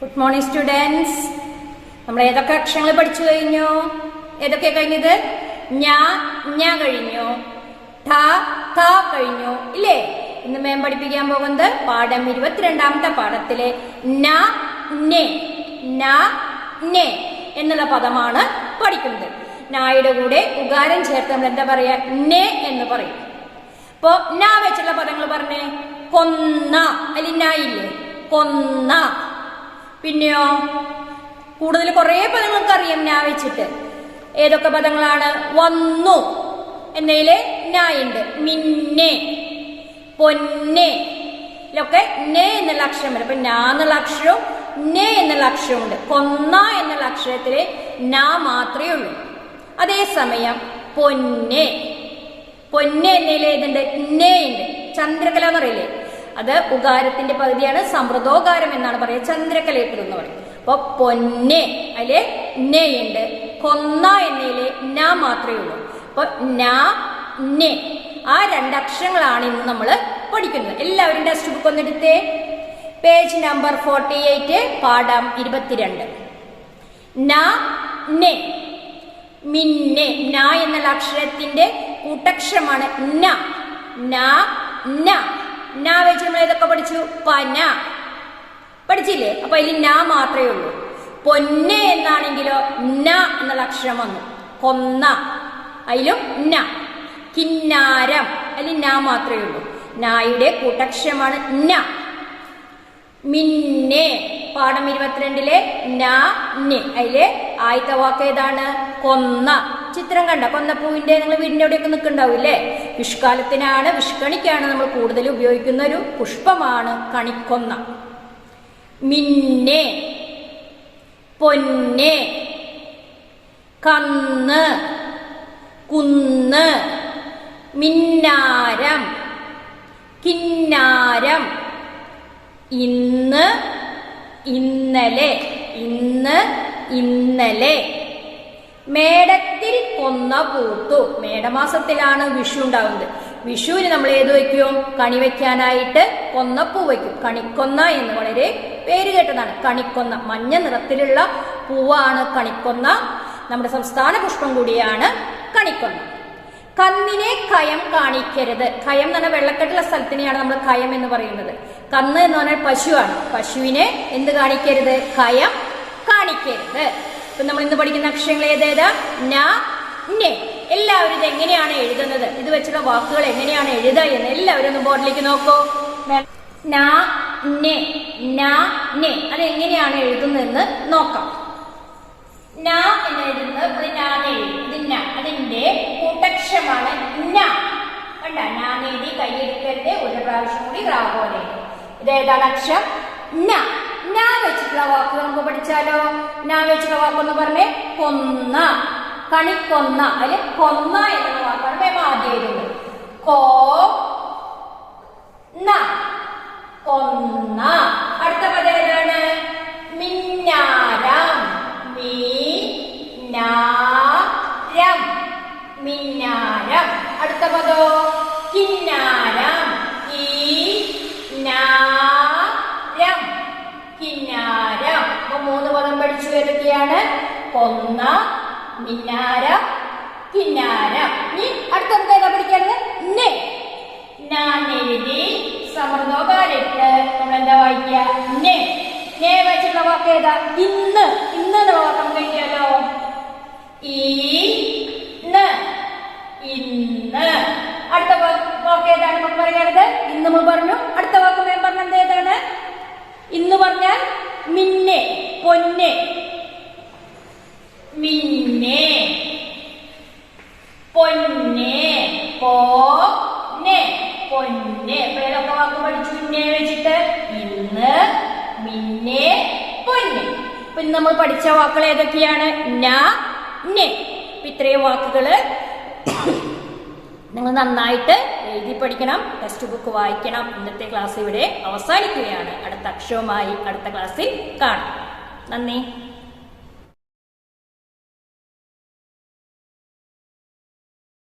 Good morning students. നമ്മൾ ഏതൊക്കെ അക്ഷരങ്ങൾ പഠിച്ചു കഴിഞ്ഞു? ഏതൊക്കെ കഴിഞ്ഞത്? ഞ കഴിഞ്ഞു, ഠ ഥ കഴിഞ്ഞു ഇല്ലേ? ഇന്ന് മേം പഠിപ്പിക്കാൻ പോകുന്നത് പാഠം 22ാമത്തെ പാഠത്തിലെ ന നെ എന്നുള്ള പദമാണ് പഠിക്കുന്നത്. നായുടെ കൂടെ ഉകാരം ചേർത്ത് നമ്മൾ എന്താ പറയാ? നെ എന്ന് പറയും. ഇപ്പൊ ന വെച്ചുള്ള പദങ്ങൾ പറഞ്ഞേ. കൊന്ന, അല്ലെ നായില്ലേ? കൊന്ന. പിന്നെയോ കൂടുതൽ കുറെ പദങ്ങൾക്ക് അറിയാം ന വെച്ചിട്ട്. ഏതൊക്കെ പദങ്ങളാണ്? വന്നു എന്നതില് നായുണ്ട്. മിന്നെ, പൊന്നെ ഇതൊക്കെ നെ എന്നുള്ള അക്ഷരം വരും. അപ്പൊ ന എന്നുള്ള അക്ഷരവും നെ എന്നുള്ള അക്ഷരമുണ്ട്. കൊന്ന എന്നുള്ള അക്ഷരത്തില് ന മാത്രമേ ഉള്ളൂ. അതേസമയം പൊന്നെ എന്നതിൽ ഏതുണ്ട്? നെ ഉണ്ട്. ചന്ദ്രകല എന്ന് പറയില്ലേ, അത് ഉകാരത്തിന്റെ പകുതിയാണ്. സമൃദ്ധോകാരം എന്നാണ് പറയുക. ചന്ദ്രകലേറ്റർ എന്ന് പറയും. അപ്പൊ പൊന്നെ അതില് നെ ഉണ്ട്. കൊന്ന എന്നതില് ന മാത്രമേ ഉള്ളൂ. അപ്പൊ നെ ആ രണ്ടക്ഷരങ്ങളാണ് ഇന്ന് നമ്മൾ പഠിക്കുന്നത്. എല്ലാവരും ടെക്സ്റ്റ് ബുക്ക് ഒന്നെടുത്തേ. പേജ് നമ്പർ 48, പാഠം 22. നെ മിന്നെ. ന എന്നുള്ള അക്ഷരത്തിന്റെ കൂട്ടക്ഷരമാണ് ന വെച്ച് നമ്മൾ ഏതൊക്കെ പഠിച്ചു? പന പഠിച്ചില്ലേ? അപ്പൊ അതിൽ ന മാത്രമേ ഉള്ളൂ. പൊന്നെ എന്നാണെങ്കിലോ ന എന്നുള്ള അക്ഷരം വന്നു. കൊന്ന അതിലും ന. കിന്നാരം അതിൽ ന മാത്രമേ ഉള്ളൂ. നായുടെ കൂട്ടക്ഷരമാണ് ന. മിന്നെ പാഠം 22ലെ നെ അതിലെ ആദ്യത്തെ വാക്ക് ഏതാണ്? കൊന്ന. ചിത്രം കണ്ട കൊന്നപ്പൂവിന്റെ നിങ്ങൾ വീടിന്റെ അവിടെയൊക്കെ നിൽക്കുന്നുണ്ടാവില്ലേ? വിഷുക്കാലത്തിനാണ്, വിഷുക്കണിക്കാണ് നമ്മൾ കൂടുതൽ ഉപയോഗിക്കുന്ന ഒരു പുഷ്പമാണ് കണിക്കൊന്ന. മിന്നെ, പൊന്നെ, കന്ന്, കുന്ന്, മിന്നാരം, കിന്നാരം. ഇന്ന്, ഇന്നലെ. ഇന്നലെ. മേടത്തിൽ കൊന്ന പൂത്തു. മേടമാസത്തിലാണ് വിഷു ഉണ്ടാവുന്നത്. വിഷുവിന് നമ്മൾ ഏത് വയ്ക്കും? കണി വയ്ക്കാനായിട്ട് കൊന്നപ്പൂ വയ്ക്കും. കണിക്കൊന്ന എന്ന് വളരെ പേര് കേട്ടതാണ്. കണിക്കൊന്ന മഞ്ഞ നിറത്തിലുള്ള പൂവാണ് കണിക്കൊന്ന. നമ്മുടെ സംസ്ഥാന പുഷ്പം കൂടിയാണ് കണിക്കൊന്ന. കന്നിനെ കയം കാണിക്കരുത്. കയം എന്ന് പറഞ്ഞാൽ വെള്ളക്കെട്ടുള്ള സ്ഥലത്തിനെയാണ് നമ്മൾ കയം എന്ന് പറയുന്നത്. കന്ന് എന്ന് പറഞ്ഞാൽ പശുവാണ്. പശുവിനെ എന്ത് കാണിക്കരുത്? കയം കാണിക്കരുത്. ഇപ്പൊ നമ്മൾ ഇന്ന് പഠിക്കുന്ന അക്ഷരങ്ങൾ ഏതേതാ? നെ. എല്ലാവരും ഇത് എങ്ങനെയാണ് എഴുതുന്നത്, ഇത് വെച്ചുള്ള വാക്കുകൾ എങ്ങനെയാണ് എഴുതുക എന്ന് എല്ലാവരും ഒന്ന് ബോർഡിലേക്ക് നോക്കൂ. നെ അത് എങ്ങനെയാണ് എഴുതുന്നതെന്ന് നോക്കാം. ന എന്ന് എഴുതുന്നത് അതിന്റെ കൂട്ടക്ഷരമാണ് ന. കണ്ട, നാനെഴുതി കൈയെടുക്കരുത്. ഒരു പ്രാവശ്യം കൂടി പോലെ. ഇത് ഏതാണ് അക്ഷരം? ന വെച്ചിട്ടുള്ള വാക്കുകൾ നമുക്ക് പഠിച്ചാലോ? ന വെച്ചിട്ടുള്ള വാക്കൊന്ന് പറഞ്ഞേ. കൊന്ന, കണിക്കൊന്ന. അതില് കൊന്ന എന്നുള്ള വാക്കാണ് മേം ആദ്യം എഴുതുന്നത്. കൊന്ന. അടുത്ത പദം ഏതാണ്? മിന്നാരം. മിന്നാരം. അടുത്ത പദോ കിന്നാരം. കിന്നാരം. അപ്പൊ 3 പദം പഠിച്ചു. ഏതൊക്കെയാണ്? കൊന്ന, മിന്നാരം, കിന്നാരം. ഇനി അടുത്ത ഏതാ പഠിക്കേണ്ടത്? നെ. എഴുതി സമൃദ്ധോകാരിട്ട് നമ്മൾ എന്താ വായിക്കുക? നെ വെച്ചിട്ടുള്ള വാക്ക് ഏതാ? ഇന്ന് എന്നുള്ള വാക്ക് നമുക്ക് എഴുതിയാലോ? ഇന്ന്. അടുത്ത വാക്ക് ഏതാണ് നമുക്ക് പറയുന്നത്? ഇന്ന് നമ്മൾ പറഞ്ഞു. അടുത്ത വാക്ക് ഞാൻ പറഞ്ഞത് ഏതാണ്? ഇന്ന് പറഞ്ഞാൽ മിന്നെ, പൊന്നെ. മിന്നെ, പൊന്നെ, പൊന്നെ. അപ്പൊ ഏതൊക്കെ വാക്ക് പഠിച്ചു മിന്നെ വെച്ചിട്ട്? ഇന്ന്, മിന്നെ, പൊന്നെ. അപ്പൊ ഇന്ന് നമ്മൾ പഠിച്ച വാക്കുകൾ ഏതൊക്കെയാണ്? നെ. ഇത്രയും വാക്കുകള് നിങ്ങൾ നന്നായിട്ട് എഴുതി പഠിക്കണം. ടെക്സ്റ്റ് ബുക്ക് വായിക്കണം. ഇന്നത്തെ ക്ലാസ് ഇവിടെ അവസാനിക്കുകയാണ്. അടുത്ത അക്ഷരവുമായി അടുത്ത ക്ലാസ്സിൽ കാണാം. നന്ദി.